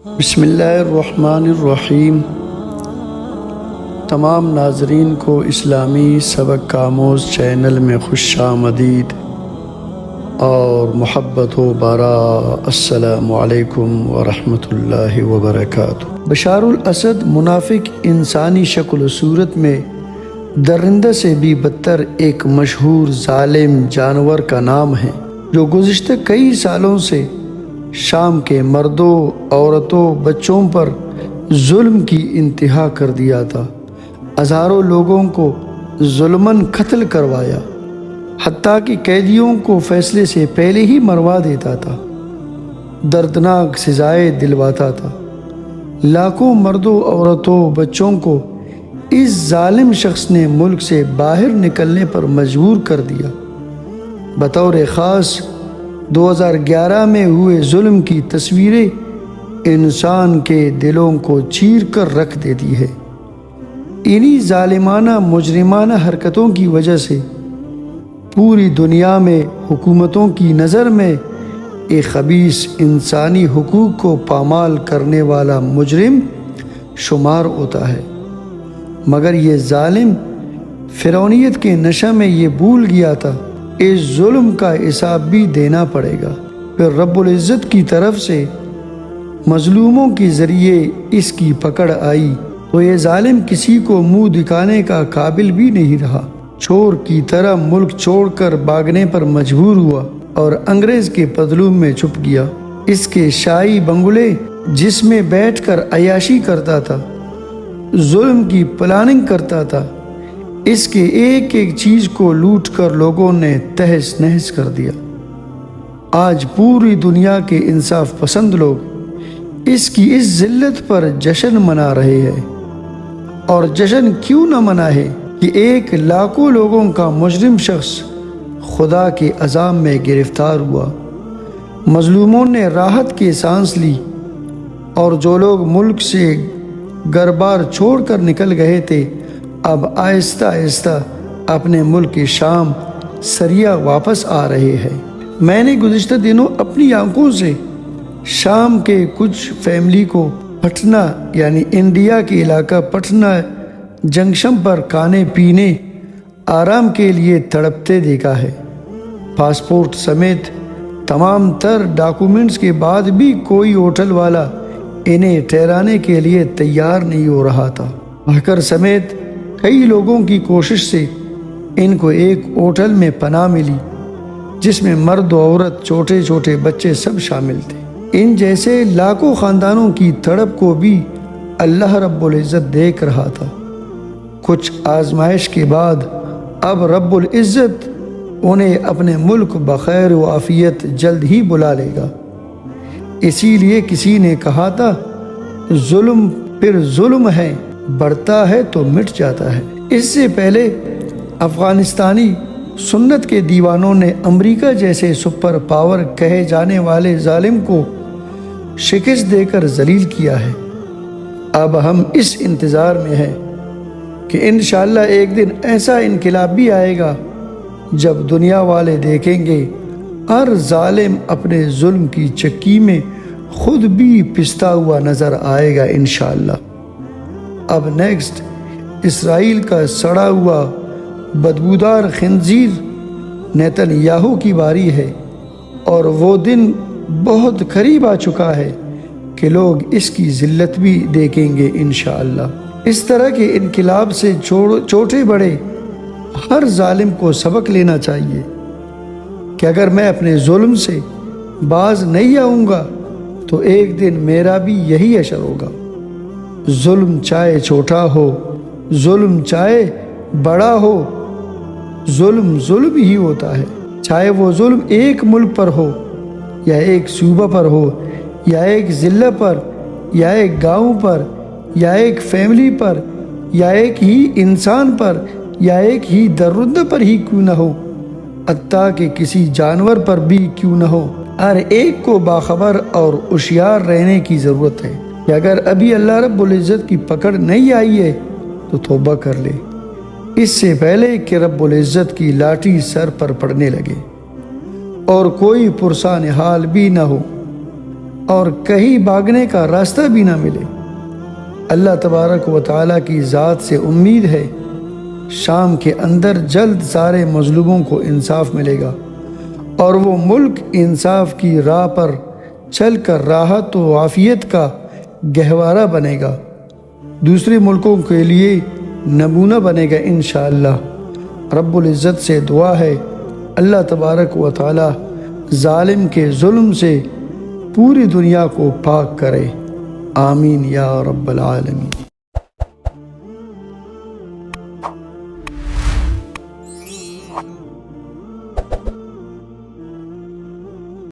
بسم اللہ الرحمن الرحیم۔ تمام ناظرین کو اسلامی سبق آموز چینل میں خوش آمدید اور محبت و بارہ۔ السلام علیکم ورحمۃ اللہ وبرکاتہ۔ بشار الاسد منافق انسانی شکل و صورت میں درندہ سے بھی بدتر ایک مشہور ظالم جانور کا نام ہے جو گزشتہ کئی سالوں سے شام کے مردوں، عورتوں، بچوں پر ظلم کی انتہا کر دیا تھا۔ ہزاروں لوگوں کو ظلماً قتل کروایا، حتیٰ کہ قیدیوں کو فیصلے سے پہلے ہی مروا دیتا تھا، دردناک سزائیں دلواتا تھا۔ لاکھوں مردوں، عورتوں، بچوں کو اس ظالم شخص نے ملک سے باہر نکلنے پر مجبور کر دیا۔ بطور خاص 2011 میں ہوئے ظلم کی تصویریں انسان کے دلوں کو چیر کر رکھ دیتی ہے۔ انہی ظالمانہ مجرمانہ حرکتوں کی وجہ سے پوری دنیا میں حکومتوں کی نظر میں ایک خبیث انسانی حقوق کو پامال کرنے والا مجرم شمار ہوتا ہے، مگر یہ ظالم فرعونیت کے نشہ میں یہ بھول گیا تھا اس ظلم کا حساب بھی دینا پڑے گا۔ پھر رب العزت کی طرف سے مظلوموں کے ذریعے اس کی پکڑ آئی تو یہ ظالم کسی کو منہ دکھانے کا قابل بھی نہیں رہا، چور کی طرح ملک چھوڑ کر بھاگنے پر مجبور ہوا اور انگریز کے پتلون میں چھپ گیا۔ اس کے شاہی بنگلے جس میں بیٹھ کر عیاشی کرتا تھا، ظلم کی پلاننگ کرتا تھا، اس کے ایک ایک چیز کو لوٹ کر لوگوں نے تہس نہس کر دیا۔ آج پوری دنیا کے انصاف پسند لوگ اس کی اس ذلت پر جشن منا رہے ہیں، اور جشن کیوں نہ منائے کہ ایک لاکھوں لوگوں کا مجرم شخص خدا کے عذاب میں گرفتار ہوا۔ مظلوموں نے راحت کی سانس لی، اور جو لوگ ملک سے گھر بار چھوڑ کر نکل گئے تھے اب آہستہ آہستہ اپنے ملک کی شام سریہ واپس آ رہے ہیں۔ میں نے گزشتہ دنوں اپنی آنکھوں سے شام کے کچھ فیملی کو پٹنہ یعنی انڈیا کے علاقہ پٹنہ جنکشن پر کھانے پینے آرام کے لیے تڑپتے دیکھا ہے۔ پاسپورٹ سمیت تمام تر ڈاکومنٹس کے بعد بھی کوئی ہوٹل والا انہیں ٹھہرانے کے لیے تیار نہیں ہو رہا تھا۔ ہیکر سمیت کئی لوگوں کی کوشش سے ان کو ایک ہوٹل میں پناہ ملی جس میں مرد و عورت، چھوٹے چھوٹے بچے سب شامل تھے۔ ان جیسے لاکھوں خاندانوں کی تڑپ کو بھی اللہ رب العزت دیکھ رہا تھا۔ کچھ آزمائش کے بعد اب رب العزت انہیں اپنے ملک بخیر و عافیت جلد ہی بلا لے گا۔ اسی لیے کسی نے کہا تھا ظلم پھر ظلم ہے، بڑھتا ہے تو مٹ جاتا ہے۔ اس سے پہلے افغانستانی سنت کے دیوانوں نے امریکہ جیسے سپر پاور کہے جانے والے ظالم کو شکست دے کر ذلیل کیا ہے۔ اب ہم اس انتظار میں ہیں کہ انشاءاللہ ایک دن ایسا انقلاب بھی آئے گا جب دنیا والے دیکھیں گے ہر ظالم اپنے ظلم کی چکی میں خود بھی پستا ہوا نظر آئے گا انشاءاللہ۔ اب نیکسٹ اسرائیل کا سڑا ہوا بدبودار خنزیر نیتن یاہو کی باری ہے، اور وہ دن بہت قریب آ چکا ہے کہ لوگ اس کی ذلت بھی دیکھیں گے انشاءاللہ۔ اس طرح کے انقلاب سے چھوٹے بڑے ہر ظالم کو سبق لینا چاہیے کہ اگر میں اپنے ظلم سے باز نہیں آؤں گا تو ایک دن میرا بھی یہی حشر ہوگا۔ ظلم چاہے چھوٹا ہو، ظلم چاہے بڑا ہو، ظلم ظلم ہی ہوتا ہے، چاہے وہ ظلم ایک ملک پر ہو یا ایک صوبہ پر ہو یا ایک ضلع پر یا ایک گاؤں پر یا ایک فیملی پر یا ایک ہی انسان پر یا ایک ہی درندہ پر ہی کیوں نہ ہو، حتیٰ کہ کسی جانور پر بھی کیوں نہ ہو، ہر ایک کو باخبر اور ہوشیار رہنے کی ضرورت ہے کہ اگر ابھی اللہ رب العزت کی پکڑ نہیں آئی ہے تو توبہ کر لے، اس سے پہلے کہ رب العزت کی لاٹھی سر پر پڑنے لگے اور کوئی پرسان حال بھی نہ ہو۔ اور کہیں بھاگنے کا راستہ بھی نہ ملے۔ اللہ تبارک و تعالیٰ کی ذات سے امید ہے شام کے اندر جلد سارے مظلوموں کو انصاف ملے گا اور وہ ملک انصاف کی راہ پر چل کر راحت و عافیت کا گہوارہ بنے گا، دوسرے ملکوں کے لیے نمونہ بنے گا انشاءاللہ۔ رب العزت سے دعا ہے اللہ تبارک و تعالی ظالم کے ظلم سے پوری دنیا کو پاک کرے، آمین یا رب العالمین۔